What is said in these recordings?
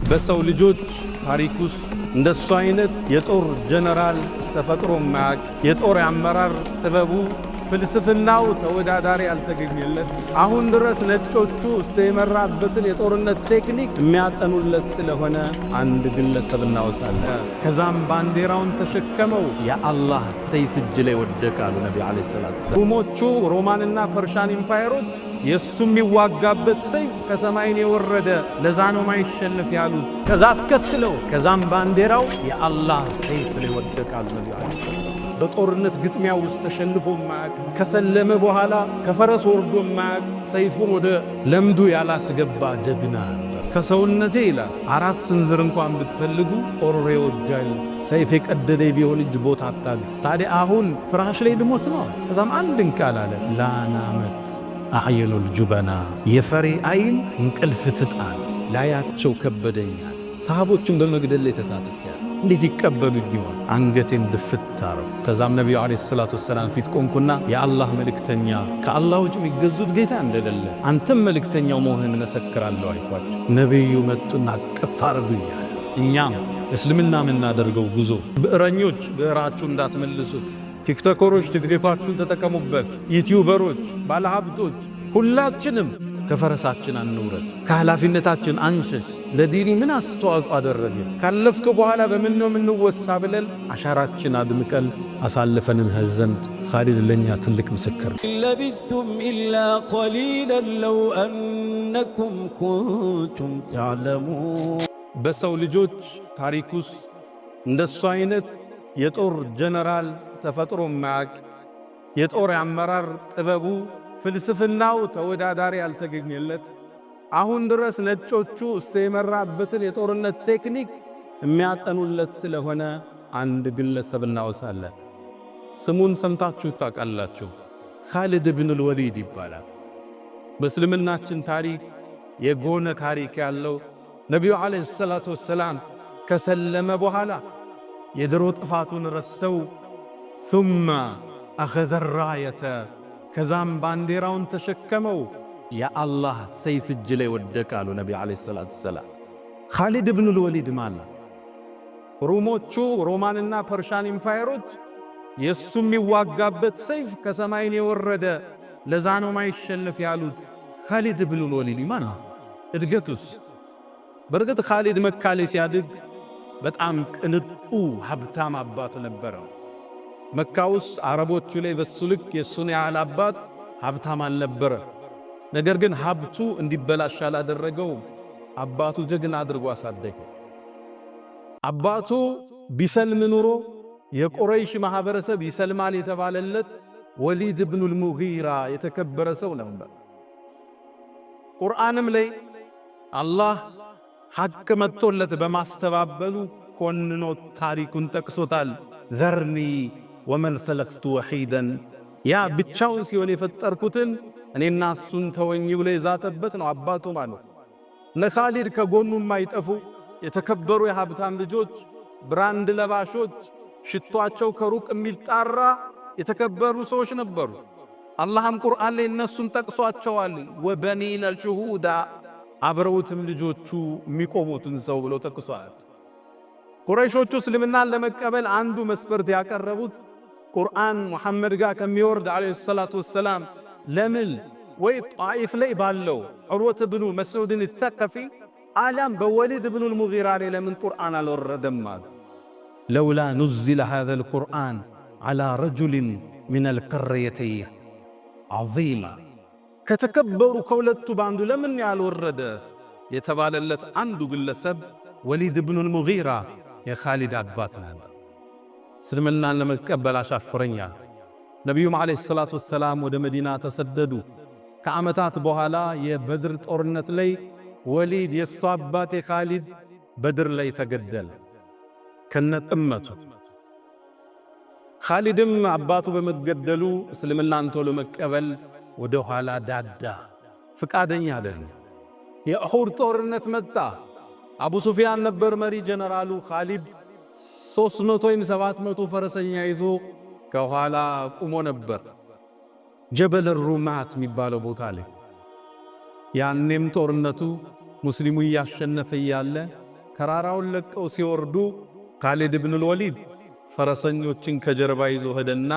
በሰው ልጆች ታሪክ ውስጥ እንደሱ አይነት የጦር ጀነራል ተፈጥሮ ማያቅ የጦር አመራር ጥበቡ ፍልስፍናው ተወዳዳሪ ያልተገኘለት አሁን ድረስ ነጮቹ እሱ የመራበትን የጦርነት ቴክኒክ የሚያጠኑለት ስለሆነ አንድ ግለሰብ እናወሳለን። ከዛም ባንዲራውን ተሸከመው የአላህ ሰይፍ እጅ ላይ ወደቃሉ ነቢ አለይሂ ሰላቱ ወሰላም። ሩሞቹ ሮማንና ፐርሻን ኢምፓየሮች የሱ የሚዋጋበት ሰይፍ ከሰማይን የወረደ ለዛ ነው ማይሸነፍ ያሉት። ከዛ አስከትለው ከዛም ባንዲራው የአላህ ሰይፍ ላይ ወደቃሉ ነቢ አለይሂ ሰላቱ። በጦርነት ግጥሚያ ውስጥ ተሸንፎ ማያቅ ከሰለመ በኋላ ከፈረስ ወርዶ ማያቅ ሰይፉን ወደ ለምዱ ያላስገባ ጀግና ነበር። ከሰውነቴ ይላል 4 ስንዝር እንኳን ብትፈልጉ ኦሮሬ ወጋል ሰይፍ የቀደደ ቢሆን እጅ ቦታ አጣል። ታዲያ አሁን ፍራሽ ላይ ድሞት ነው። ከዛም አንድን ቃል አለ ላናመት አዕየኑል ጁበና የፈሪ አይን እንቅልፍ ትጣል ላያቸው ከበደኛል። ሰሃቦችን በመግደል ላይ ተሳትፈዋል። እንዴት ይቀበሉኝ ይሆን? አንገቴን ድፍታረው። ከዛም ነብዩ አለይሂ ሰላቱ ወሰላም ፊት ቆንኩና የአላህ መልእክተኛ ከአላህ ውጭ የሚገዙት ጌታ እንደሌለ አንተም መልእክተኛው መሆንህን መሰክራለሁ አልኳቸው። ነብዩ መጡና አቀፍ አረዱኛል። እኛም እስልምና የምናደርገው ጉዞ ብዕረኞች ብዕራችሁ እንዳትመልሱት፣ ቲክቶከሮች ቲክቶካችሁን ተጠቀሙበት፣ ዩቲዩበሮች ባለሀብቶች ሁላችንም ከፈረሳችን አንውረድ፣ ከኃላፊነታችን አንሸሽ። ለዲኒ ምን አስተዋጽኦ አደረገ ካለፍከ በኋላ በምን ነው የምንወሳ ብለን አሻራችን አድምቀን አሳልፈንን ዘንድ ኻሊድ ለኛ ትልቅ ምስክር። ለቢስቱም ኢላ ቀሊላን ለው አነኩም ኩንቱም ተዕለሙን። በሰው ልጆች ታሪክ ውስጥ እንደሱ አይነት የጦር ጀነራል ተፈጥሮ ማያቅ የጦር አመራር ጥበቡ ፍልስፍናው ተወዳዳሪ ያልተገኘለት አሁን ድረስ ነጮቹ እሱ የመራበትን የጦርነት ቴክኒክ የሚያጠኑለት ስለሆነ አንድ ግለሰብ እናወሳለን። ስሙን ሰምታችሁ ታውቃላችሁ። ኻሊድ ኢብኑል ወሊድ ይባላል። በእስልምናችን ታሪክ የጎነ ታሪክ ያለው ነቢዩ አለይሂ ሰላቱ ወሰላም ከሰለመ በኋላ የድሮ ጥፋቱን ረስተው ثم أخذ الراية ከዛም ባንዲራውን ተሸከመው የአላህ ሰይፍ እጅ ላይ ወደቃሉ ነቢ አለይሂ ሰላቱ ወሰላም። ኻሊድ ኢብኑል ወሊድ ማለት ሩሞቹ ሮማንና ፐርሻን ኢምፓየሮች የሱ የሚዋጋበት ሰይፍ ከሰማይን የወረደ ለዛ ነው ማይሸነፍ ያሉት ኻሊድ ኢብኑል ወሊድ ማለት እድገቱስ። በርግጥ ኻሊድ መካ ላይ ሲያድግ በጣም ቅንጡ ሀብታም አባት ነበረው። መካ ውስጥ አረቦቹ ላይ በሱ ልክ የሱን ያህል አባት ሀብታም አልነበረ። ነገር ግን ሀብቱ እንዲበላሽ አላደረገው። አባቱ ጀግና አድርጎ አሳደገ። አባቱ ቢሰልም ኑሮ የቁረይሽ ማህበረሰብ ይሰልማል የተባለለት ወሊድ ኢብኑል ሙጊራ የተከበረ ሰው ነበር። ቁርአንም ላይ አላህ ሐቅ መጥቶለት በማስተባበሉ ኮንኖ ታሪኩን ጠቅሶታል። ዘርኒ ወመን ኸለቅቱ ወሒደን ያ ብቻውን ሲሆን የፈጠርኩትን እኔና እሱን ተወኝ ብሎ የዛተበት ነው አባቱ ማለት። ነኻሊድ ከጎኑ የማይጠፉ የተከበሩ የሀብታም ልጆች፣ ብራንድ ለባሾች፣ ሽቷቸው ከሩቅ የሚጣራ የተከበሩ ሰዎች ነበሩ። አላህም ቁርአን ላይ እነሱን ጠቅሷቸዋል። ወበኒነ ሹሁዳ አብረውትም ልጆቹ የሚቆሙትን ሰው ብሎ ጠቅሷል። ቁረይሾቹ እስልምናን ለመቀበል አንዱ መስፈርት ያቀረቡት ቁርአን ሙሐመድ ጋር ከሚወርድ አለይሂ ሰላቱ ወሰላም ለምን ወይ ጣኢፍ ላይ ባለው ዑርወት ኢብኑ መስዑድን الثقفي አሊያም በወሊድ ኢብኑል ሙጊራ ላይ ለምን ቁርአን አልወረደም ማለት ለውላ ኑዝለ هذا القرآن على رجل من القريتين عظيما ከተከበሩ ከሁለቱ ባንዱ ለምን ያልወረደ የተባለለት አንዱ ግለሰብ ወሊድ ኢብኑል ሙጊራ የኻሊድ አባት ነበር። እስልምናን ለመቀበል አሻፈረኛ። ነቢዩም አለይሂ ሰላቱ ወሰላም ወደ መዲና ተሰደዱ። ከዓመታት በኋላ የበድር ጦርነት ላይ ወሊድ የሱ አባት ኻሊድ በድር ላይ ተገደለ ከነጥመቱ። ኻሊድም አባቱ በመገደሉ እስልምናን ቶሎ መቀበል ወደ ኋላ ዳዳ ፍቃደኛ አይደለም። የኡሁድ ጦርነት መጣ። አቡ ሱፊያን ነበር መሪ ጀነራሉ። ኻሊድ 300 ወይም 700 ፈረሰኛ ይዞ ከኋላ ቆሞ ነበር ጀበል ሩማት የሚባለው ቦታ ላይ። ያኔም ጦርነቱ ሙስሊሙ ያሸነፈ ያለ ተራራውን ለቀው ሲወርዱ ኻሊድ ኢብኑ አልወሊድ ፈረሰኞችን ከጀርባ ይዞ ሄደና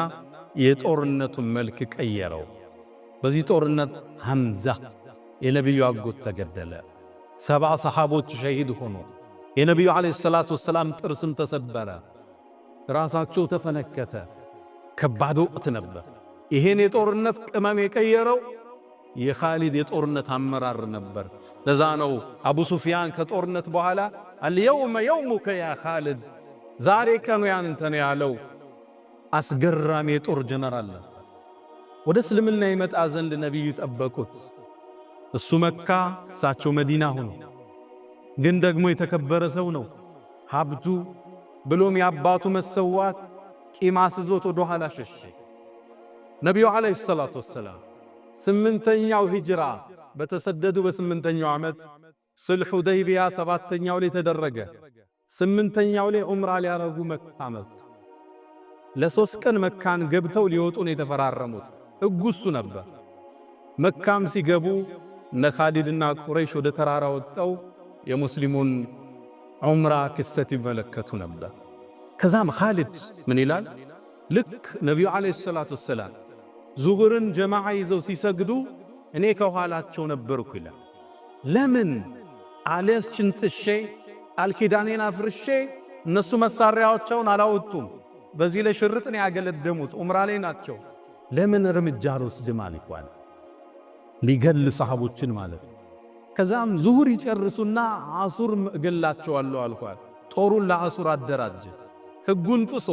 የጦርነቱን መልክ ቀየረው። በዚህ ጦርነት ሐምዛ የነቢዩ አጎት ተገደለ። 70 ሰሓቦች ሸሂድ ሆኑ። የነቢዩ ዓለይሂ ሰላቱ ወሰላም ጥርስም ተሰበረ፣ ራሳቸው ተፈነከተ። ከባድ ወቅት ነበር። ይሄን የጦርነት ቅመም የቀየረው የኻሊድ የጦርነት አመራር ነበር። ለዛ ነው አቡ ሱፊያን ከጦርነት በኋላ አልየውመ የውሙከ ያ ኻሊድ፣ ዛሬ ቀኑ ያንተ ነው ያለው። አስገራሚ የጦር ጀነራል ወደ እስልምና ይመጣ ዘንድ ነቢዩ ጠበቁት። እሱ መካ፣ እሳቸው መዲና ሆኑ። ግን ደግሞ የተከበረ ሰው ነው። ሀብቱ ብሎም የአባቱ መሰዋት ቂም አስዞት ወደ ኋላ ሸሸ። ነቢዩ ዓለይሂ ሰላቱ ወሰላም 8ኛው ሂጅራ በተሰደዱ በ8ኛው ዓመት ስልሕ ሁደይቢያ 7ኛው ላይ ተደረገ። 8ኛው ላይ ዑምራ ሊያረጉ መካ መጡ። ለ3 ቀን መካን ገብተው ሊወጡ ነው የተፈራረሙት። ሕጉ እሱ ነበር። መካም ሲገቡ እነ ኻሊድና ቁረይሽ ወደ ተራራ ወጣው የሙስሊሙን ዑምራ ክስተት ይመለከቱ ነበር። ከዛም ኻሊድ ምን ይላል? ልክ ነቢዩ ዓለይሂ ሰላቱ ወሰላም ዙሁርን ጀማዓ ይዘው ሲሰግዱ እኔ ከኋላቸው ነበርኩ ይላል። ለምን አለችን ጥሼ አልኪዳኔን አፍርሼ እነሱ መሳሪያዎቻቸውን አላወጡም። በዚህ ላይ ሽርጥን ያገለደሙት ዑምራ ላይ ናቸው። ለምን እርምጃ አልወስድም አልኳል። ሊገል ሰሃቦችን ማለት ነው። ከዛም ዙሁር ይጨርሱና አሱር እገላቸዋለሁ አልኳል። ጦሩን ለአሱር አደራጀ። ሕጉን ጥሶ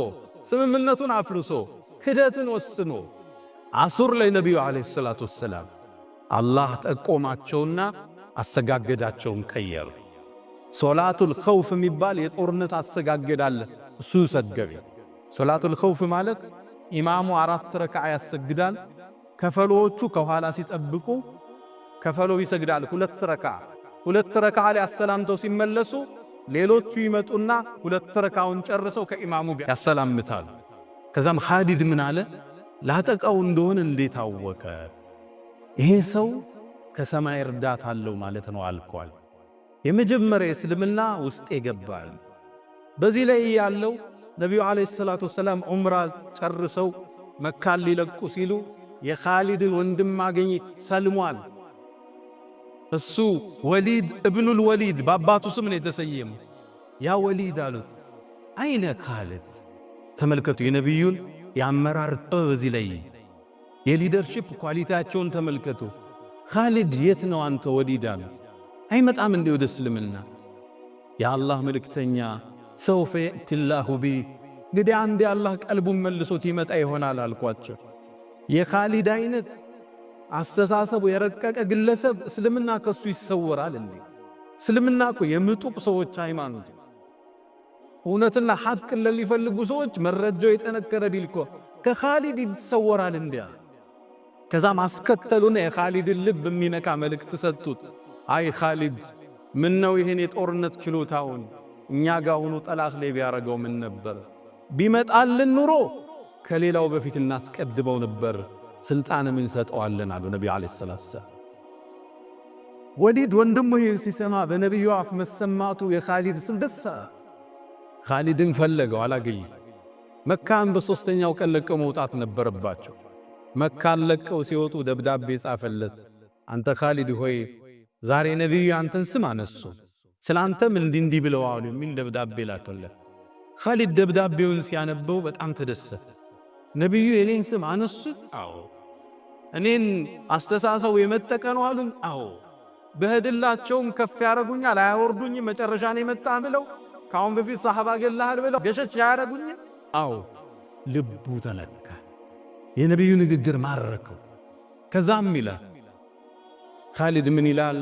ስምምነቱን አፍርሶ ክደትን ወስኖ አሱር ላይ ነቢዩ ዓለይሂ ሰላቱ ወሰላም አላህ ጠቆማቸውና አሰጋገዳቸውን ቀየሩ። ሶላቱል ኸውፍ የሚባል የጦርነት አሰጋገድ አለ። እሱ ሰገበ። ሶላቱል ኸውፍ ማለት ኢማሙ 4 ረክዓ ያሰግዳል። ከፈሎቹ ከኋላ ሲጠብቁ ከፈሎ ይሰግዳል 2 ረክዓ። 2 ረክዓ ላይ አሰላምተው ሲመለሱ ሌሎቹ ይመጡና 2 ረክዓውን ጨርሰው ከኢማሙ ጋር ያሰላምታሉ። ከዛም ኻሊድ ምን አለ? ላጠቃው እንደሆነ እንዴት አወቀ? ይሄ ሰው ከሰማይ እርዳታ አለው ማለት ነው አልኳል። የመጀመሪያ እስልምና ውስጥ ይገባል። በዚህ ላይ ያለው ነቢዩ ዓለይሂ ሰላቱ ወሰላም ዑምራ ጨርሰው መካን ሊለቁ ሲሉ የኻሊድን ወንድም ማግኘት ሰልሟል። እሱ ወሊድ ኢብኑል ወሊድ በአባቱ ስም ነው የተሰየመው። ያ ወሊድ አሉት። አይነ ኻሊድ? ተመልከቱ የነቢዩን የአመራር ጥበብ እዚህ ላይ የሊደርሺፕ ኳሊቲያቸውን ተመልከቱ። ኻሊድ የት ነው አንተ ወሊድ አሉት። አይመጣም እንዴ ወደ እስልምና? የአላህ መልእክተኛ ሰውፈ የእቲላሁ ቢ፣ እንግዲህ አንዴ አላህ ቀልቡን መልሶት ይመጣ ይሆናል አልኳቸው። የኻሊድ አይነት አስተሳሰቡ የረቀቀ ግለሰብ እስልምና ከሱ ይሰወራል እንዴ? እስልምና እኮ የምጡቅ ሰዎች ሃይማኖት፣ እውነትና ሐቅን ለሚፈልጉ ሰዎች መረጃው የጠነከረ ቢልኮ ከኻሊድ ይሰወራል እንዴ? ከዛም አስከተሉና የኻሊድን ልብ የሚነካ መልእክት ሰጡት። አይ ኻሊድ ምን ነው ይሄን የጦርነት ችሎታውን እኛ ጋር ሆኖ ጠላት ላይ ቢያረገው ምን ነበር? ቢመጣልን ኑሮ ከሌላው በፊት እናስቀድመው ነበር፣ ስልጣን ምን ሰጠዋለን አሉ ነብዩ አለይሂ ሰላቱ ወሰላም። ወሊድ ወንድሙ ይህን ሲሰማ በነብዩ አፍ መሰማቱ የኻሊድ ስም ደስ ኻሊድን ፈለገው፣ አላገኘም። መካን በሶስተኛው ቀን ለቀው መውጣት ነበረባቸው። መካን ለቀው ሲወጡ ደብዳቤ ጻፈለት። አንተ ኻሊድ ሆይ ዛሬ ነብዩ አንተን ስም አነሱ፣ ስላንተም እንዲህ ብለዋል የሚል ደብዳቤ ላከለት። ኻሊድ ደብዳቤውን ሲያነበው በጣም ተደሰተ። ነብዩ የኔን ስም አነሱ? አዎ። እኔን አስተሳሰው የመጠቀ ነው አሉን? አዎ። በህድላቸውም ከፍ ያረጉኛል አያወርዱኝ፣ መጨረሻ ነው የመጣ ብለው ካሁን በፊት ሰሃባ ገላል ብለው ገሸች ያረጉኝ? አዎ። ልቡ ተነካ። የነብዩ ንግግር ማረከው። ከዛም ይላል ኻሊድ ምን ይላል?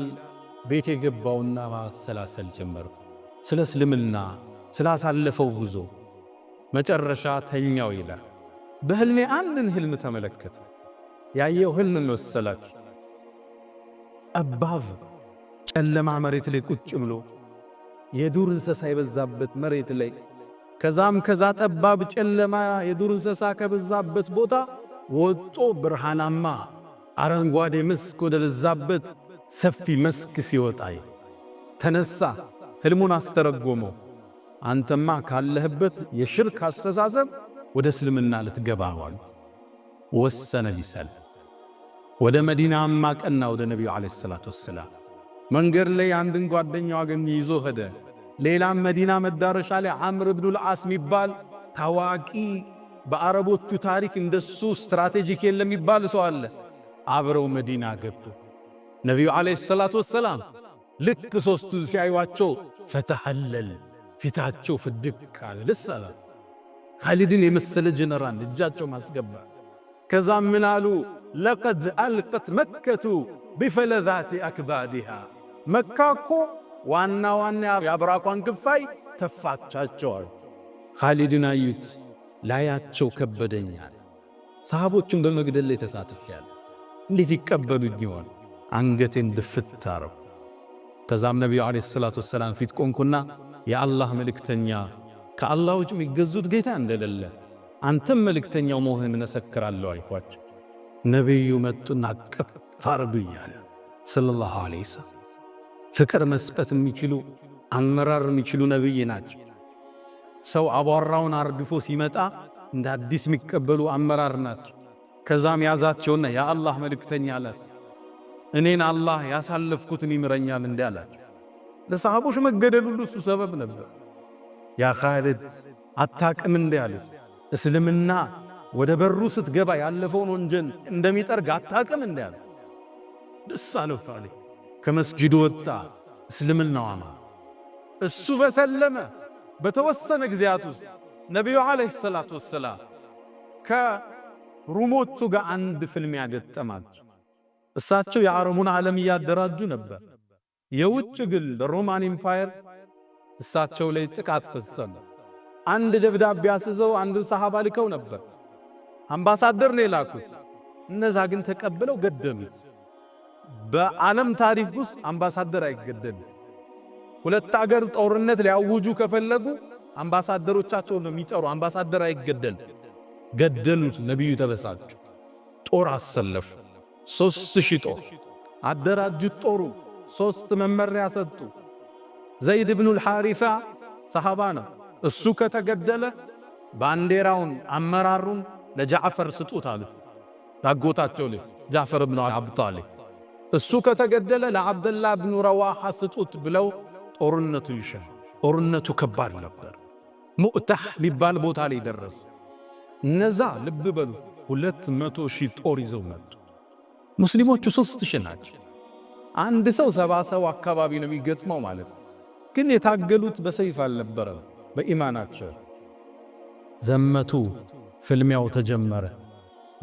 ቤት የገባውና ማሰላሰል ጀመርኩ ስለ እስልምና ስላሳለፈው ጉዞ። መጨረሻ ተኛው ይላል። በህልሜ አንድን ህልም ተመለከተ። ያየው ህልም መሰላችሁ? ጠባብ ጨለማ መሬት ላይ ቁጭ ብሎ የዱር እንስሳ የበዛበት መሬት ላይ፣ ከዛም ከዛ ጠባብ ጨለማ የዱር እንስሳ ከበዛበት ቦታ ወጦ ብርሃናማ አረንጓዴ መስክ ወደ በዛበት ሰፊ መስክ ሲወጣ ተነሳ። ህልሙን አስተረጎመው። አንተማ ካለህበት የሽርክ አስተሳሰብ ወደ እስልምና ልትገባ ነው። ወሰነ ሊሰልም። ወደ መዲናማ ቀና ወደ ነቢዩ ዓለይሂ ሰላቱ ወሰላም መንገድ ላይ አንድን ጓደኛው አገኘ፣ ይዞ ሄደ። ሌላም መዲና መዳረሻ ላይ አምር ኢብኑል ዓስ የሚባል ታዋቂ በአረቦቹ ታሪክ እንደሱ ስትራቴጂክ የለም የሚባል ሰው አለ። አብረው መዲና ገቡ። ነቢዩ ዓለይሂ ሰላቱ ወሰላም ልክ ሦስቱን ሲያዩዋቸው ፈተሐለል፣ ፊታቸው ፍድቅ አለ። ልሰላ ኻሊድን የመሰለ ጀነራል እጃቸው ማስገባ። ከዛም ምን አሉ? ለቀድ አልቀት መከቱ ቢፈለዛቲ አክባዲሃ፣ መካ እኮ ዋና ዋና የአብራኳን ክፋይ ተፋቻቸዋል። ኻሊድን አዩት፣ ላያቸው ከበደኛል። ሰሃቦቹን በመግደል ላይ ተሳትፌያለሁ፣ እንዴት ይቀበሉኝ ይሆን? አንገቴን ድፍት አረኩ። ከዛም ነቢዩ ዓለይሂ ሰላቱ ወሰላም ፊት ቆንኩና የአላህ መልእክተኛ፣ ከአላህ ውጭ የሚገዙት ጌታ እንደሌለ አንተም መልእክተኛው መሆንህን እመሰክራለሁ አልኳቸው። ነቢዩ መጡና አቀፍ ታርጉኛል ሰለላሁ ዐለይሂ ወሰለም። ፍቅር መስጠት የሚችሉ አመራር የሚችሉ ነቢይ ናቸው። ሰው አቧራውን አርግፎ ሲመጣ እንደ አዲስ የሚቀበሉ አመራር ናቸው። ከዛም ያዛቸውና የአላህ መልእክተኛ አላት፣ እኔን አላህ ያሳለፍኩትን ይምረኛል እንዴ አላቸው። ለሰሃቦች መገደል ሁሉ እሱ ሰበብ ነበር። ያ ኻሊድ አታቅም እንዴ አሉት። እስልምና ወደ በሩ ስትገባ ያለፈውን ወንጀል እንደሚጠርግ አታቅም እንዴ አሉት። ደስ አለው ኻሊድ። ከመስጂዱ ወጣ፣ እስልምናው አማ እሱ በሰለመ በተወሰነ ጊዜያት ውስጥ ነቢዩ ዓለይሂ ሰላቱ ወሰላም ከሩሞቹ ጋር አንድ ፍልሚያ ገጠማቸው። እሳቸው የአረቡን ዓለም እያደራጁ ነበር። የውጭ ግን ሮማን ኢምፓየር እሳቸው ላይ ጥቃት ፈጸመ። አንድ ደብዳቤ አስዘው አንድ ሰሃባ ልከው ነበር። አምባሳደር ነው የላኩት። እነዛ ግን ተቀብለው ገደሉት። በዓለም ታሪክ ውስጥ አምባሳደር አይገደልም። ሁለት አገር ጦርነት ሊያውጁ ከፈለጉ አምባሳደሮቻቸው ነው የሚጠሩ። አምባሳደር አይገደልም። ገደሉት። ነቢዩ ተበሳጩ። ጦር አሰለፉ። 3000 ጦር አደራጁት። ጦሩ 3 መመሪያ ሰጡ። ዘይድ ኢብኑል ሐሪሳ ሰሃባ ነው። እሱ ከተገደለ ባንዲራውን አመራሩን ለጃዕፈር ስጡት አሉ። ዳጎታቸው ላይ ጃዕፈር ኢብኑ አቢ ጣሊብ። እሱ ከተገደለ ለዓብደላህ ኢብኑ ረዋሃ ስጡት ብለው ጦርነቱ ይሻል። ጦርነቱ ከባድ ነበር። ሙእታህ ሊባል ቦታ ላይ ደረሰ። እነዛ ልብ በሉ 200,000 ጦር ይዘው መጡ። ሙስሊሞቹ 3,000 ናቸው። አንድ ሰው 70 ሰው አካባቢ ነው የሚገጥመው ማለት ነው። ግን የታገሉት በሰይፍ አልነበረም፣ በኢማናቸው ዘመቱ። ፍልሚያው ተጀመረ።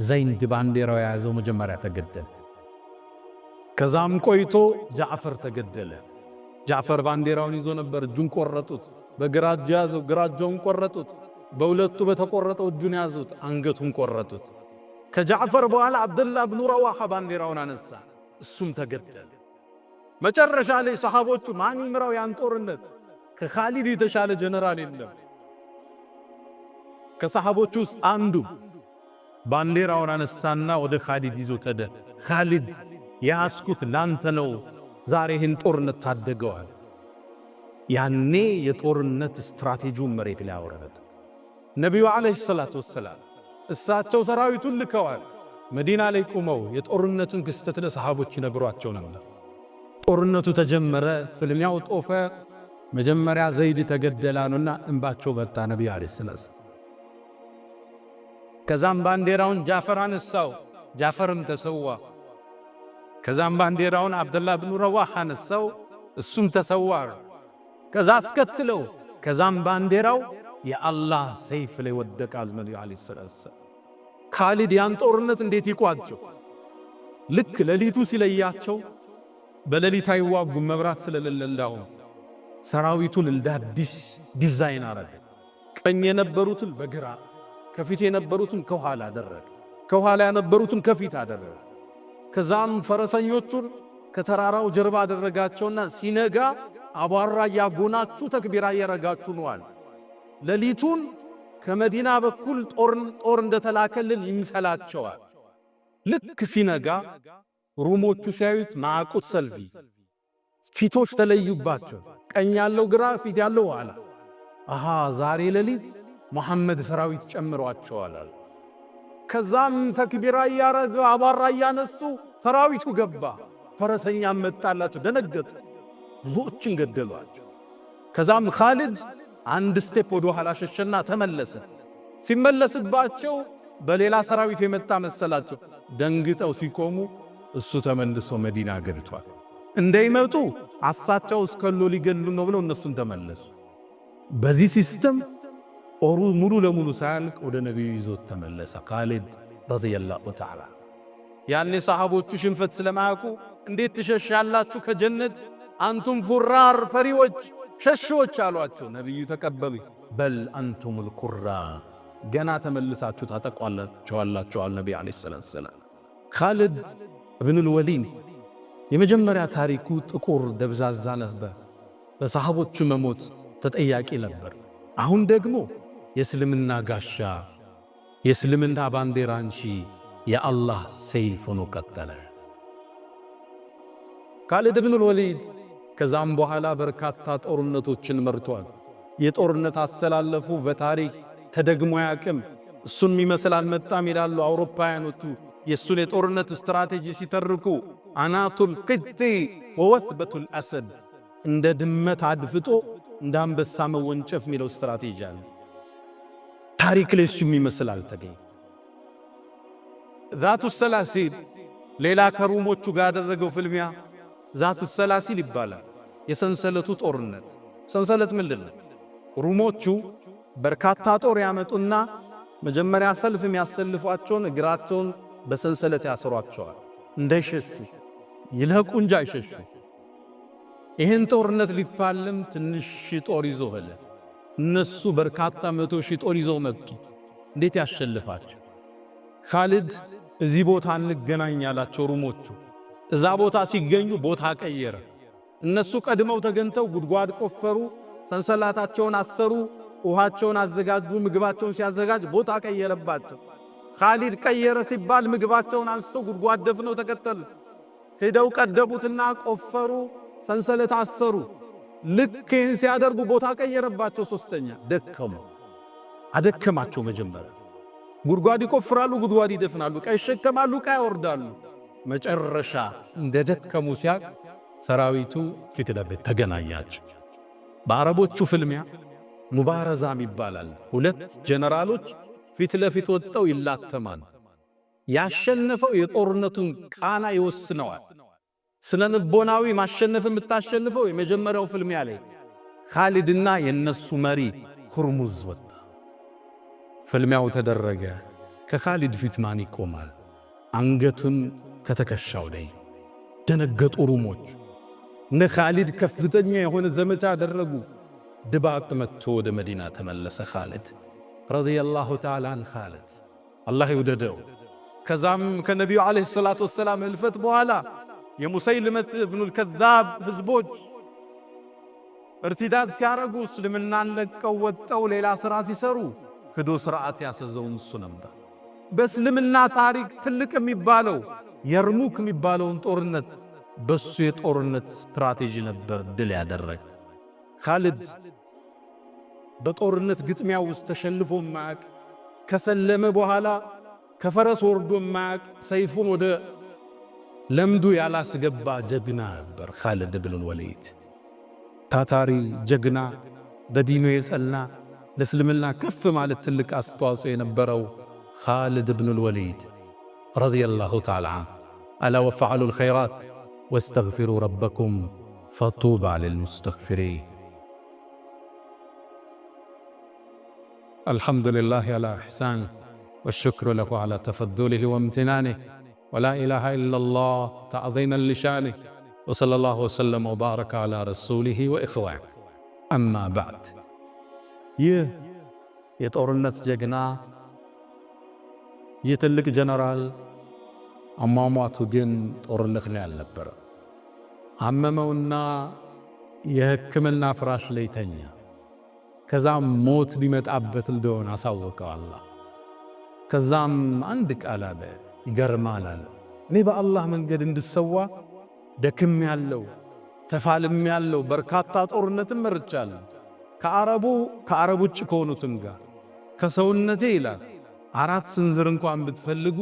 ዘይድ ባንዲራው የያዘው መጀመሪያ ተገደለ። ከዛም ቆይቶ ጃዕፈር ተገደለ። ጃዕፈር ባንዲራውን ይዞ ነበር። እጁን ቆረጡት። በግራ እጁ ያዘው፣ ግራ እጁን ቆረጡት። በሁለቱ በተቆረጠው እጁን ያዙት፣ አንገቱን ቆረጡት። ከጃዕፈር በኋላ አብደላህ ኢብኑ ረዋሃ ባንዲራውን አነሳ፣ እሱም ተገደለ። መጨረሻ ላይ ሰሃቦቹ ማን ይምራው ያን ጦርነት? ከኻሊድ የተሻለ ጀነራል የለም። ከሰሃቦቹ ውስጥ አንዱ ባንዲራውን አነሳና ወደ ኻሊድ ይዞ ተደ። ኻሊድ ያስኩት ላንተ ነው፣ ዛሬ ይህን ጦርነት ታደገዋል። ያኔ የጦርነት ስትራቴጂውን መሬት ላይ አወረደ። ነቢዩ ዓለይሂ ሰላቱ ወሰላም እሳቸው ሰራዊቱን ልከዋል። መዲና ላይ ቆመው የጦርነቱን ክስተት ለሰሃቦች ይነግሯቸው ነበር። ጦርነቱ ተጀመረ። ፍልሚያው ጦፈ። መጀመሪያ ዘይድ ተገደላኑና እንባቸው በጣ ነቢዩ ዓለይሂ ሰላቱ። ከዛም ባንዲራውን ጃዕፈር አነሳው፣ ጃዕፈርም ተሰዋ። ከዛም ባንዲራውን አብደላህ ኢብኑ ረዋሃ አነሳው፣ እሱም ተሰዋ። ከዛ አስከትለው ከዛም ባንዲራው የአላህ ሰይፍ ላይ ወደቃል። ነቢዩ ዓለይሂ ሰላቱ ኻሊድ ያን ጦርነት እንዴት ይቋጨው? ልክ ሌሊቱ ሲለያቸው በሌሊት አይዋጉም፣ መብራት ስለሌለው ሰራዊቱን እንደ አዲስ ዲዛይን አረገ። ቀኝ የነበሩትን በግራ፣ ከፊት የነበሩትን ከኋላ አደረገ፣ ከኋላ የነበሩትን ከፊት አደረገ። ከዛም ፈረሰኞቹን ከተራራው ጀርባ አደረጋቸውና ሲነጋ አቧራ ያጎናችሁ ተክቢራ ያረጋችሁ ነዋል። ሌሊቱን ከመዲና በኩል ጦር እንደተላከልን ይምሰላቸዋል። ልክ ሲነጋ ሩሞቹ ሲያዩት ማዕቁት ሰልፊ ፊቶች ተለዩባቸው። ቀኝ ያለው ግራ፣ ፊት ያለው ኋላ። አሃ ዛሬ ሌሊት መሐመድ ሰራዊት ጨምሯቸዋል አሉ። ከዛም ተክቢራ ያረገ አባራ ያነሱ ሰራዊቱ ገባ። ፈረሰኛ መጣላቸው፣ ደነገጡ፣ ብዙዎችን ገደሏቸው። ከዛም ኻሊድ አንድ ስቴፕ ወደ ኋላ ሸሸና ተመለሰ። ሲመለስባቸው በሌላ ሰራዊት የመጣ መሰላቸው። ደንግጠው ሲቆሙ እሱ ተመልሶ መዲና ገብቷል። እንዳይመጡ አሳቸው እስከሎ ሊገሉ ነው ብለው እነሱን ተመለሱ። በዚህ ሲስተም ኦሩ ሙሉ ለሙሉ ሳያልቅ ወደ ነብዩ ይዞት ተመለሰ ኻሊድ ረዲየላሁ ተዓላ። ያኔ ሰሃቦቹ ሽንፈት ስለማያውቁ እንዴት ትሸሻላችሁ ከጀነት አንቱም ፉራር ፈሪዎች ሸሾች አሏቸው። ነብዩ ተቀበሉ። በል አንቱሙል ቁራ ገና ተመልሳችሁ ታጠቋላችሁ አለ ነብዩ አለይሂ ሰላም። ኻሊድ ኢብኑል ወሊድ የመጀመሪያ ታሪኩ ጥቁር ደብዛዛ ነበር። በሰሃቦቹ መሞት ተጠያቂ ነበር። አሁን ደግሞ የእስልምና ጋሻ፣ የእስልምና ባንዲራ እንጂ የአላህ ሰይፍ ሆኖ ቀጠለ ኻሊድ ኢብኑል ወሊድ። ከዛም በኋላ በርካታ ጦርነቶችን መርቷል። የጦርነት አሰላለፉ በታሪክ ተደግሞ ያቅም እሱን የሚመስል አልመጣም ይላሉ አውሮፓውያኖቹ። የእሱን የጦርነት ስትራቴጂ ሲተርኩ አናቱል ቅጢ ወወትበቱል አሰድ፣ እንደ ድመት አድፍጦ እንደ አንበሳ መወንጨፍ የሚለው ስትራቴጂ አለ። ታሪክ ላይ እሱ የሚመስል አልተገኘ። ዛቱ ሰላሲል ሌላ ከሩሞቹ ጋር ያደረገው ፍልሚያ ዛቱ ሰላሲል ይባላል። የሰንሰለቱ ጦርነት። ሰንሰለት ምንድን ነው? ሩሞቹ በርካታ ጦር ያመጡና መጀመሪያ ሰልፍ የሚያሰልፏቸውን እግራቸውን በሰንሰለት ያስሯቸዋል እንዳይሸሹ፣ ይልህቁ እንጂ አይሸሹ። ይህን ጦርነት ሊፋለም ትንሽ ጦር ይዞ ሄደ። እነሱ በርካታ 100,000 ጦር ይዘው መጡ። እንዴት ያሸልፋቸው? ኻሊድ እዚህ ቦታ እንገናኝ ያላቸው ሩሞቹ እዛ ቦታ ሲገኙ ቦታ ቀየረ። እነሱ ቀድመው ተገንተው ጉድጓድ ቆፈሩ፣ ሰንሰላታቸውን አሰሩ፣ ውሃቸውን አዘጋጁ። ምግባቸውን ሲያዘጋጅ ቦታ ቀየረባቸው። ኻሊድ ቀየረ ሲባል ምግባቸውን አንስተው ጉድጓድ ደፍነው ተከተሉት። ሄደው ቀደቡትና ቆፈሩ፣ ሰንሰለት አሰሩ። ልክ ይህን ሲያደርጉ ቦታ ቀየረባቸው። ሶስተኛ ደከሙ፣ አደከማቸው። መጀመሪያ ጉድጓድ ይቆፍራሉ፣ ጉድጓድ ይደፍናሉ፣ ዕቃ ይሸከማሉ፣ ዕቃ ያወርዳሉ። መጨረሻ እንደ ደከሙ ሲያቅ ሰራዊቱ ፊት ለፊት ተገናኛቸው። በአረቦቹ ፍልሚያ ሙባረዛም ይባላል። ሁለት ጀነራሎች ፊት ለፊት ወጥተው ይላተማል። ያሸነፈው የጦርነቱን ቃና ይወስነዋል። ስነ ልቦናዊ ማሸነፍ የምታሸንፈው የመጀመሪያው ፍልሚያ ላይ ኻሊድና የነሱ መሪ ሁርሙዝ ወጣ። ፍልሚያው ተደረገ። ከኻሊድ ፊት ማን ይቆማል? አንገቱን ከተከሻው ላይ ደነገጡ ሩሞች። እነ ኻሊድ ከፍተኛ የሆነ ዘመቻ አደረጉ። ድባቅ መጥቶ ወደ መዲና ተመለሰ ኻሊድ ረዲየላሁ ተዓላ አን ኻሊድ አላህ ይውደደው። ከዛም ከነቢዩ ዓለይሂ ሰላቱ ወሰላም ህልፈት በኋላ የሙሰይልመት ኢብኑል ከዛብ ህዝቦች እርቲዳድ ሲያረጉ እስልምናን ለቀው ወጠው ሌላ ሥራ ሲሰሩ ሂዶ ሥርዓት ያሰዘውን እሱ ነበር። በእስልምና ታሪክ ትልቅ የሚባለው የርሙክ የሚባለውን ጦርነት በሱ የጦርነት ስትራቴጂ ነበር ድል ያደረገ። ኻሊድ በጦርነት ግጥሚያ ውስጥ ተሸልፎ ማያቅ፣ ከሰለመ በኋላ ከፈረስ ወርዶ ማያቅ፣ ሰይፉን ወደ ለምዱ ያላስገባ ጀግና ነበር ኻሊድ ኢብኑል ወሊድ። ታታሪ ጀግና፣ በዲኑ የጸና፣ ለእስልምና ከፍ ማለት ትልቅ አስተዋጽኦ የነበረው ኻሊድ ኢብኑል ወሊድ ረዲየላሁ ተዓላ ዐንሁ። አላ ወፈዐሉል ኸይራት ወስተግፊሩ ረበኩም ፈጡባ ሊልሙስተግፊሪን። አልሐምዱሊላህ ዐላ ኢሕሳኒህ ወሽክሩ ለሁ ዐላ ተፈዱሊህ ወምትናኒህ ወላ ኢላሃ ኢለላህ ተዕዚመን ሊሻኒህ ወሰለላሁ ወሰለም ወባረከ ዐላ ረሱሊህ ወኢኽዋኒህ። አማ በዕድ። ይህ የጦርነት ጀግና ይህ ትልቅ ጀነራል አሟሟቱ ግን ጦርነት ላይ አልነበረ። አመመውና የሕክምና ፍራሽ ላይ ተኛ። ከዛም ሞት ሊመጣበት እንደሆነ አሳወቀው አላህ። ከዛም አንድ ቃል አለ፣ ይገርማል አለ። እኔ በአላህ መንገድ እንድሰዋ ደክም ያለው ተፋልም ያለው በርካታ ጦርነትም መርቻለሁ። ከአረብ ውጭ ከሆኑትም ጋር ከሰውነቴ ይላል 4 ስንዝር እንኳን ብትፈልጉ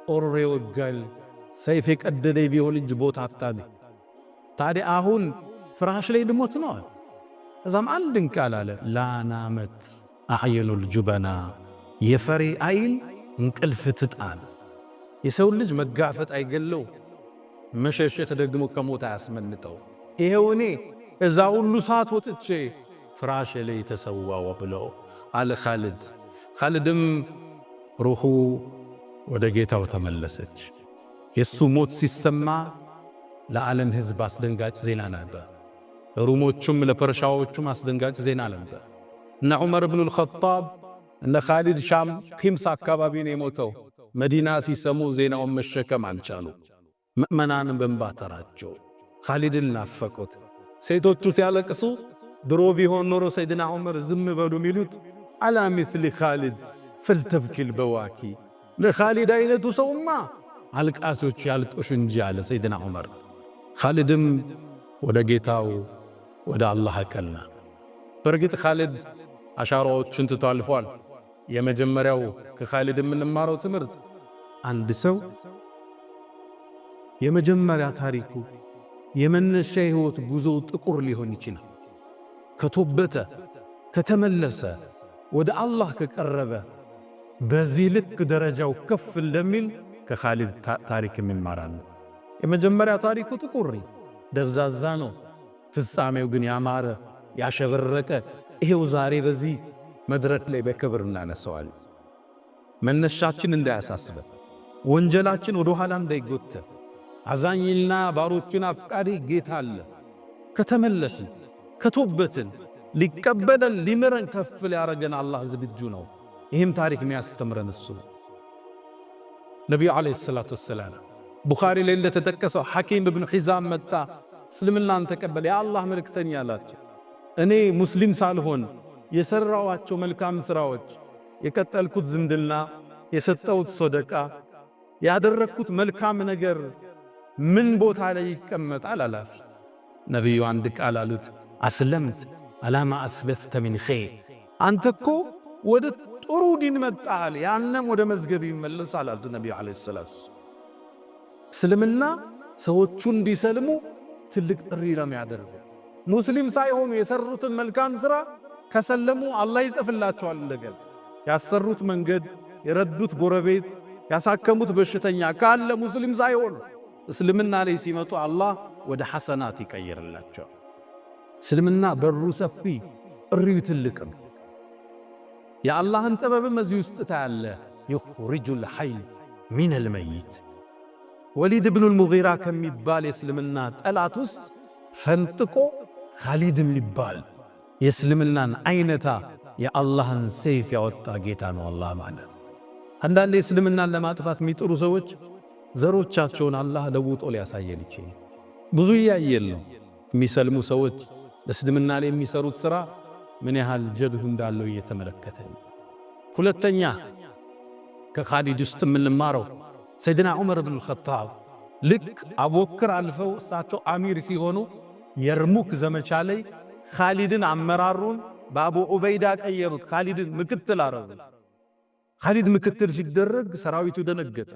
ጦር ይወጋል ሰይፍ የቀደደ ቢሆን እንጂ ቦታ አጣኝ። ታዲያ አሁን ፍራሽ ላይ ልሞት ነው። እዛም አንድን ቃል አለ ላናመት አዕየኑል ጁበና የፈሪ አይን እንቅልፍ ትጣል። የሰው ልጅ መጋፈጥ አይገለው መሸሸት ደግሞ ከሞት አያስመልጠው። ይሄው እኔ እዛ ሁሉ ሰዓት ወጥቼ ፍራሽ ላይ ተሰዋው ብለው አለ ኻሊድ። ኻሊድም ሩሑ ወደ ጌታው ተመለሰች። የሱ ሞት ሲሰማ ለዓለም ሕዝብ አስደንጋጭ ዜና ነበር። ለሩሞቹም ለፐርሻዎቹም አስደንጋጭ ዜና ነበር። እነ ዑመር ብኑ አልኸጣብ እነ ኻሊድ ሻም ኺምስ አካባቢ ነው የሞተው። መዲና ሲሰሙ ዜናውን መሸከም አልቻሉ። ምእመናንም በእንባ ተራቸው። ኻሊድን ናፈቁት። ሴቶቹ ሲያለቅሱ ድሮ ቢሆን ኖሮ ሰይድና ዑመር ዝም በሉ ሚሉት አላ ሚስሊ ኻሊድ ፈልተብኪል በዋኪ ለኻሊድ አይነቱ ሰውማ አልቃሶች ያልቅሱ እንጂ አለ ሰይድና ዑመር። ኻሊድም ወደ ጌታው ወደ አላህ አቀና። በርግጥ ኻሊድ አሻራዎችን ትቶ አልፏል። የመጀመሪያው ከኻሊድ የምንማረው ትምህርት አንድ ሰው የመጀመሪያ ታሪኩ የመነሻ ሕይወት ጉዞው ጥቁር ሊሆን ይችላል። ከተወበተ ከተመለሰ ወደ አላህ ከቀረበ በዚህ ልክ ደረጃው ከፍ እንደሚል ከኻሊድ ታሪክ እንማራለን። የመጀመሪያ ታሪኩ ጥቁር ደብዛዛ ነው። ፍጻሜው ግን ያማረ ያሸበረቀ ይሄው ዛሬ በዚህ መድረክ ላይ በክብር እናነሳዋለን። መነሻችን እንዳያሳስበን፣ ወንጀላችን ወደ ኋላ እንዳይጎተት፣ አዛኝና ባሮቹን አፍቃሪ ጌታ አለ። ከተመለስን ከተወበትን ሊቀበለን ሊምረን ከፍ ሊያረገን አላህ ዝግጁ ነው። ይህም ታሪክ የሚያስተምረን እሱ ነው። ነቢዩ ዓለይሂ ሰላቱ ወሰላም ቡኻሪ ላይ እንደተጠቀሰው ሐኪም ብኑ ሒዛም መጣ፣ እስልምናን ተቀበለ። የአላህ መልእክተኛ አላቸው፣ እኔ ሙስሊም ሳልሆን የሰራዋቸው መልካም ሥራዎች፣ የቀጠልኩት ዝምድና፣ የሰጠሁት ሶደቃ፣ ያደረግኩት መልካም ነገር ምን ቦታ ላይ ይቀመጣል አላፊ። ነቢዩ አንድ ቃል አሉት፣ አስለምት አላማ አስበፍተ ሚን ኸይር። አንተ እኮ ወደ ጥሩ ዲን መጣል፣ ያንም ወደ መዝገብ ይመለሳል አሉ ነቢዩ ዓለይሂ ሰላቱ። እስልምና ሰዎቹ እንዲሰልሙ ትልቅ ጥሪ ነው የሚያደርገው። ሙስሊም ሳይሆኑ የሰሩትን መልካም ሥራ ከሰለሙ አላህ ይጽፍላቸዋል። እንደገና ያሰሩት መንገድ፣ የረዱት ጎረቤት፣ ያሳከሙት በሽተኛ ካለ ሙስሊም ሳይሆኑ እስልምና ላይ ሲመጡ አላህ ወደ ሐሰናት ይቀይርላቸው። እስልምና በሩ ሰፊ፣ ጥሪው ትልቅ ነው። የአላህን ጥበብም እዚህ ውስጥ ታያለ። ይኽሪጁል ሐይ ሚነል መይት። ወሊድ ብኑል ሙጊራ ከሚባል የእስልምና ጠላት ውስጥ ፈንጥቆ ኻሊድም ሊባል የእስልምናን አይነታ የአላህን ሰይፍ ያወጣ ጌታ ነው አላህ ማለት። አንዳንድ የእስልምናን ለማጥፋት የሚጥሩ ሰዎች ዘሮቻቸውን አላህ ለውጦ ሊያሳየን ይችላል። ብዙ እያየን ነው። የሚሰልሙ ሰዎች ለእስልምና ላይ የሚሰሩት ሥራ ምን ያህል ጀብህ እንዳለው እየተመለከተ ነው። ሁለተኛ ከኻሊድ ውስጥ የምንማረው ሰይድና ዑመር ብን አልኸጣብ ልክ አቡበክር አልፈው እሳቸው አሚር ሲሆኑ የርሙክ ዘመቻ ላይ ኻሊድን አመራሩን በአቡ ዑበይዳ ቀየሩት። ኻሊድን ምክትል አረጉት። ኻሊድ ምክትል ሲደረግ ሰራዊቱ ደነገጠ።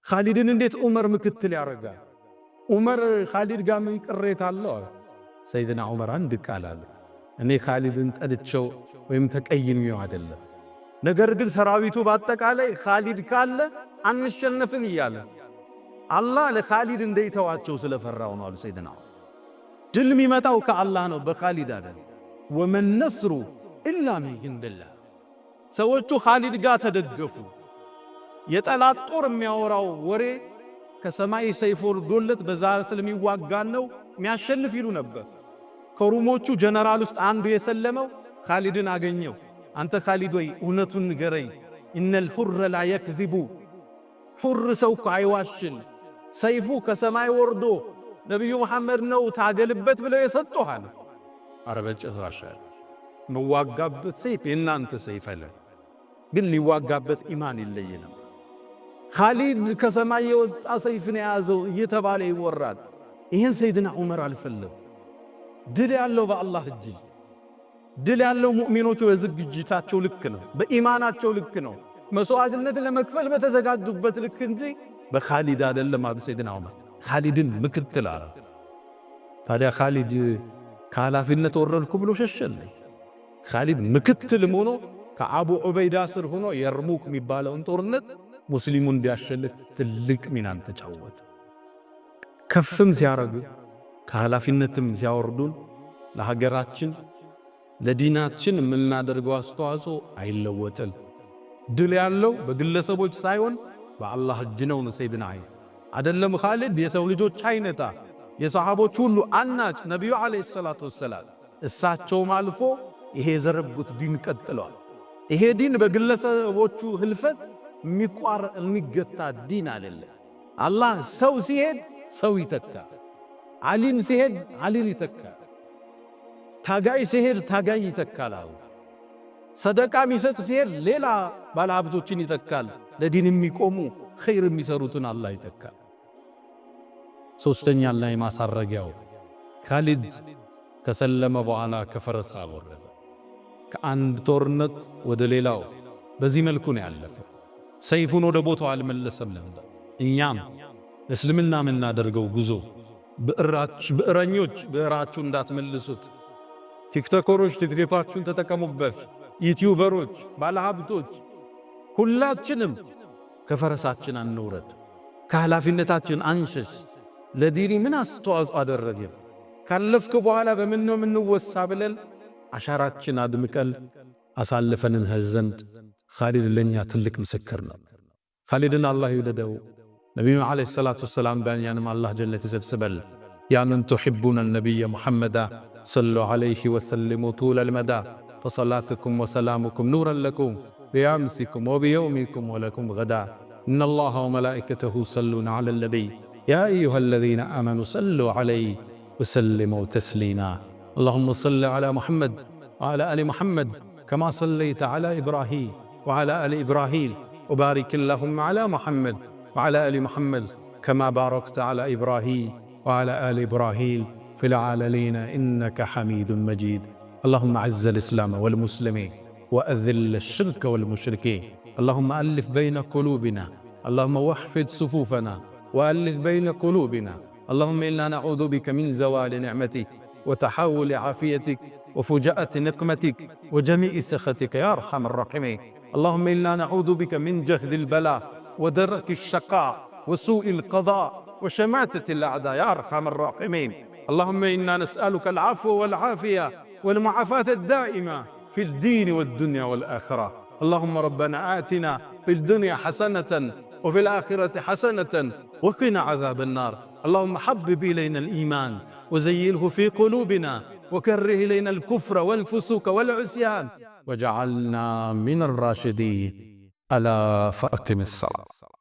ኻሊድን እንዴት ዑመር ምክትል ያረጋል? ዑመር ኻሊድ ጋር ምን ቅሬታ አለው? ሰይድና ዑመር አንድ ቃል አለ፣ እኔ ኻሊድን ጠልቼው ወይም ተቀይሜው አይደለም፣ ነገር ግን ሰራዊቱ በአጠቃላይ ኻሊድ ካለ አንሸነፍን እያለ አላህ ለኻሊድ እንደይተዋቸው ስለፈራው ነው አሉ ሰይድና ዑመር። ድል የሚመጣው ከአላህ ነው በኻሊድ አይደለም። ወመን ነስሩ ኢላ ሚን ዒንዲላህ። ሰዎቹ ኻሊድ ጋር ተደገፉ። የጠላት ጦር የሚያወራው ወሬ ከሰማይ ሰይፍ ወርዶለት በዛ ስለሚዋጋን ነው የሚያሸንፍ ይሉ ነበር። ከሩሞቹ ጀነራል ውስጥ አንዱ የሰለመው ኻሊድን አገኘው። አንተ ኻሊድ ወይ እውነቱን ንገረኝ፣ ኢነል ሑረ ላ የክዚቡ፣ ሑር ሰው እኮ አይዋሽን፣ ሰይፉ ከሰማይ ወርዶ ነቢዩ መሐመድ ነው ታገልበት ብለው የሰጡሃል። ኧረ በጭራሽ መዋጋበት ሰይፍ የእናንተ ሰይፍ አለ፣ ግን ሊዋጋበት ኢማን ይለየናል። ኻሊድ ከሰማይ የወጣ ሰይፍን የያዘው እየተባለ ይወራል። ይህን ሰይድና ዑመር አልፈለጉ። ድል ያለው በአላህ እጅ፣ ድል ያለው ሙእሚኖቹ በዝግጅታቸው ልክ ነው፣ በኢማናቸው ልክ ነው፣ መስዋዕትነት ለመክፈል በተዘጋጁበት ልክ እንጂ በኻሊድ አይደለም አሉ ሰይድና ዑመር። ኻሊድን ምክትል አለ። ታዲያ ኻሊድ ከኃላፊነት ወረድኩ ብሎ ሸሸልኝ። ኻሊድ ምክትልም ሆኖ ከአቡ ዑበይዳ ስር ሆኖ የርሙክ የሚባለውን ጦርነት ሙስሊሙ እንዲያሸልት ትልቅ ሚናን ተጫወተ። ከፍም ሲያረጉ ከኃላፊነትም ሲያወርዱን ለሀገራችን ለዲናችን የምናደርገው አስተዋጽኦ አይለወጥም። ድል ያለው በግለሰቦች ሳይሆን በአላህ እጅ ነው። ሰይድና አይደለም ኻሊድ የሰው ልጆች አይነታ የሰሃቦች ሁሉ አናጭ ነቢዩ ዓለይሂ ሰላቱ ወሰላም እሳቸውም አልፎ ይሄ የዘረጉት ዲን ቀጥሏል። ይሄ ዲን በግለሰቦቹ ህልፈት የሚገታ ዲን አይደለም። አላህ ሰው ሲሄድ ሰው ይተካል፣ ዓሊም ሲሄድ ዓሊም ይተካል፣ ታጋይ ሲሄድ ታጋይ ይተካል። ሰደቃ የሚሰጥ ሲሄድ ሌላ ባለሀብቶችን ይተካል። ለዲን የሚቆሙ ኸይር የሚሰሩትን አላህ ይተካል። ሶስተኛ ላይ ማሳረጊያው ኻሊድ ከሰለመ በኋላ ከፈረስ አወረደ። ከአንድ ጦርነት ወደ ሌላው በዚህ መልኩ ነው ያለፈው። ሰይፉን ወደ ቦታው አልመለሰም። እኛም እስልምና የምናደርገው ጉዞ ብዕረኞች ብዕራችሁ እንዳትመልሱት። ቲክቶከሮች ቲክቶካችሁን ተጠቀሙበት። ዩቲዩበሮች፣ ባለሀብቶች ሁላችንም ከፈረሳችን አንውረድ፣ ከኃላፊነታችን አንሸሽ። ለዲኒ ምን አስተዋጽኦ አደረግን? ካለፍክ በኋላ በምን ነው የምንወሳ ብለን አሻራችን አድምቀል አሳልፈን እንሄድ ዘንድ ኻሊድ ለኛ ትልቅ ምስክር ነው። ኻሊድን አላህ ይውደደው። ነቢዩ ዓለይሂ ሰላቱ ወሰላም ባንያንም አላህ ጀነት ይሰብስበል። ያ መን ቱሒቡነ ነቢየ ሙሐመዳ ሰሉ ዓለይሂ ወሰሊሙ ጡለል መዳ فصلاتكم وسلامكم نورا لكم بأمسكم وبيومكم ولكم غدا إن الله وملائكته يصلون على النبي يا أيها الذين آمنوا صلوا عليه وسلموا تسليما اللهم صل على محمد وعلى آل محمد كما صليت على إبراهيم وعلى آل إبراهيم وبارك اللهم على محمد وعلى آل محمد كما باركت على إبراهيم وعلى آل إبراهيم في العالمين إنك حميد مجيد اللهم أعز الإسلام والمسلمين وأذل الشرك والمشركين اللهم ألف بين قلوبنا اللهم وحفظ صفوفنا وألف بين قلوبنا اللهم إنا نعوذ بك من زوال نعمتك وتحول عافيتك وفجاءة نقمتك وجميع سخطك يا أرحم الراحمين اللهم إنا نعوذ بك من جهد البلاء ودرك الشقاء وسوء القضاء وشماتة الأعداء يا أرحم الراحمين اللهم إنا نسألك العفو والعافية والمعافاة الدائمة في الدين والدنيا والآخرة اللهم ربنا آتنا في الدنيا حسنة وفي الآخرة حسنة وقنا عذاب النار اللهم حبب إلينا الإيمان وزينه في قلوبنا وكره إلينا الكفر والفسوق والعصيان وجعلنا من الراشدين ألا فأقم الصلاة.